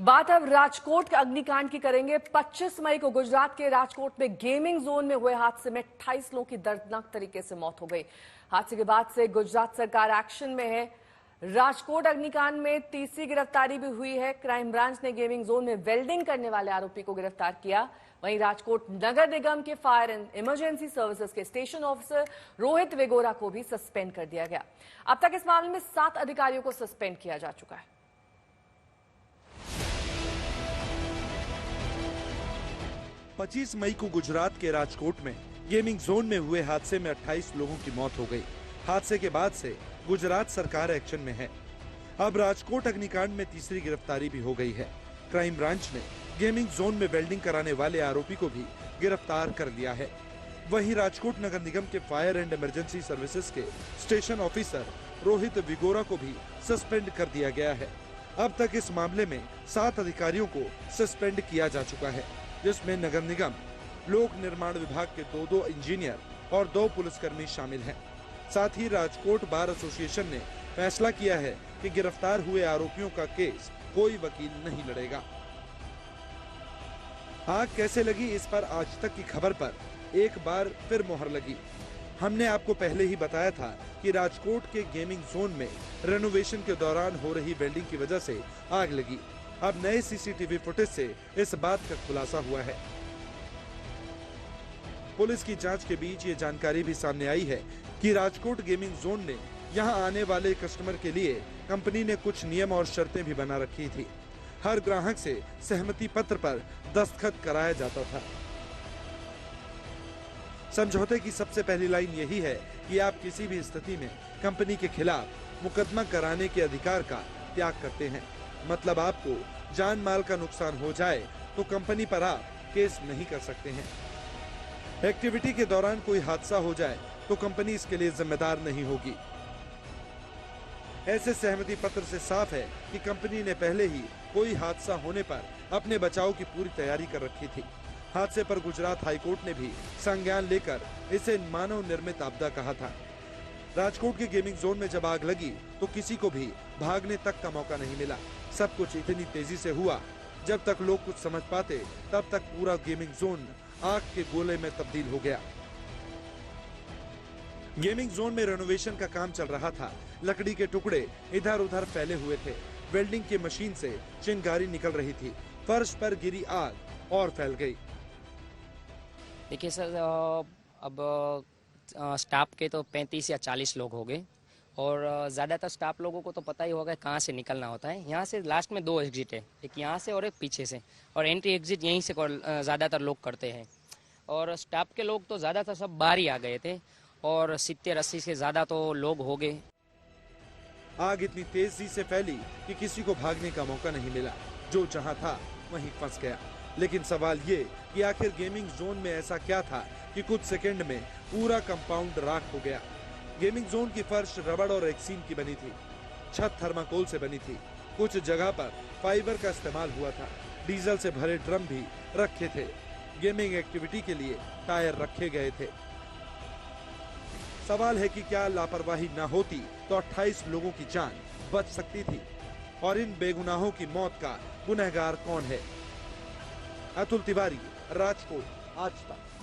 बात अब राजकोट के अग्निकांड की करेंगे। 25 मई को गुजरात के राजकोट में गेमिंग जोन में हुए हादसे में 28 लोगों की दर्दनाक तरीके से मौत हो गई। हादसे के बाद से गुजरात सरकार एक्शन में है। राजकोट अग्निकांड में तीसरी गिरफ्तारी भी हुई है। क्राइम ब्रांच ने गेमिंग जोन में वेल्डिंग करने वाले आरोपी को गिरफ्तार किया। वहीं राजकोट नगर निगम के फायर एंड इमरजेंसी सर्विसेज के स्टेशन ऑफिसर रोहित वेगोरा को भी सस्पेंड कर दिया गया। अब तक इस मामले में 7 अधिकारियों को सस्पेंड किया जा चुका है। 25 मई को गुजरात के राजकोट में गेमिंग जोन में हुए हादसे में 28 लोगों की मौत हो गई। हादसे के बाद से गुजरात सरकार एक्शन में है। अब राजकोट अग्निकांड में तीसरी गिरफ्तारी भी हो गई है। क्राइम ब्रांच ने गेमिंग जोन में वेल्डिंग कराने वाले आरोपी को भी गिरफ्तार कर लिया है। वहीं राजकोट नगर निगम के फायर एंड इमरजेंसी सर्विसेज के स्टेशन ऑफिसर रोहित विगोरा को भी सस्पेंड कर दिया गया है। अब तक इस मामले में 7 अधिकारियों को सस्पेंड किया जा चुका है, जिसमें नगर निगम, लोक निर्माण विभाग के 2 इंजीनियर और 2 पुलिसकर्मी शामिल हैं। साथ ही राजकोट बार एसोसिएशन ने फैसला किया है कि गिरफ्तार हुए आरोपियों का केस कोई वकील नहीं लड़ेगा। आग कैसे लगी, इस पर आज तक की खबर पर एक बार फिर मोहर लगी। हमने आपको पहले ही बताया था कि राजकोट के गेमिंग जोन में रेनोवेशन के दौरान हो रही वेल्डिंग की वजह से आग लगी। अब नए सीसीटीवी फुटेज से इस बात का खुलासा हुआ है। पुलिस की जांच के बीच ये जानकारी भी सामने आई है कि राजकोट गेमिंग जोन ने यहां आने वाले कस्टमर के लिए कंपनी ने कुछ नियम और शर्तें भी बना रखी थी। हर ग्राहक से सहमति पत्र पर दस्तखत कराया जाता था। समझौते की सबसे पहली लाइन यही है कि आप किसी भी स्थिति में कंपनी के खिलाफ मुकदमा कराने के अधिकार का त्याग करते हैं। मतलब आपको जान माल का नुकसान हो जाए तो कंपनी पर आप केस नहीं कर सकते हैं। एक्टिविटी के दौरान कोई हादसा हो जाए तो कंपनी इसके लिए जिम्मेदार नहीं होगी। ऐसे सहमति पत्र से साफ है कि कंपनी ने पहले ही कोई हादसा होने पर अपने बचाव की पूरी तैयारी कर रखी थी। हादसे पर गुजरात हाईकोर्ट ने भी संज्ञान लेकर इसे मानव निर्मित आपदा कहा था। राजकोट के गेमिंग जोन में जब आग लगी तो किसी को भी भागने तक का मौका नहीं मिला। सब कुछ इतनी तेजी से हुआ, जब तक लोग कुछ समझ पाते तब तक पूरा गेमिंग जोन आग के गोले में तब्दील हो गया। गेमिंग जोन में रेनोवेशन का काम चल रहा था। लकड़ी के टुकड़े इधर उधर फैले हुए थे। वेल्डिंग की मशीन से चिंगारी निकल रही थी। फर्श पर गिरी आग और फैल गई। देखिए सर, अब स्टाफ के तो 35 या 40 लोग हो गए और ज़्यादातर स्टाफ लोगों को तो पता ही होगा कहाँ से निकलना होता है। यहाँ से लास्ट में 2 एग्जिट है, एक यहाँ से और एक पीछे से, और एंट्री एग्जिट यहीं से ज़्यादातर लोग करते हैं। और स्टाफ के लोग तो ज़्यादातर सब बाहर ही आ गए थे और 70-80 से ज़्यादा तो लोग हो गए। आग इतनी तेजी से फैली कि किसी को भागने का मौका नहीं मिला। जो जहां था वहीं फंस गया। लेकिन सवाल ये कि आखिर गेमिंग जोन में ऐसा क्या था कि कुछ सेकंड में पूरा कंपाउंड राख हो गया। गेमिंग जोन की फर्श रबड़ और रेक्सीन की बनी थी। छत थर्माकोल से बनी थी। कुछ जगह पर फाइबर का इस्तेमाल हुआ था। डीजल से भरे ड्रम भी रखे थे। गेमिंग एक्टिविटी के लिए टायर रखे गए थे। सवाल है कि क्या लापरवाही न होती तो 28 लोगों की जान बच सकती थी? और इन बेगुनाहों की मौत का गुनहगार कौन है? अतुल तिवारी, राजकोट, आज तक।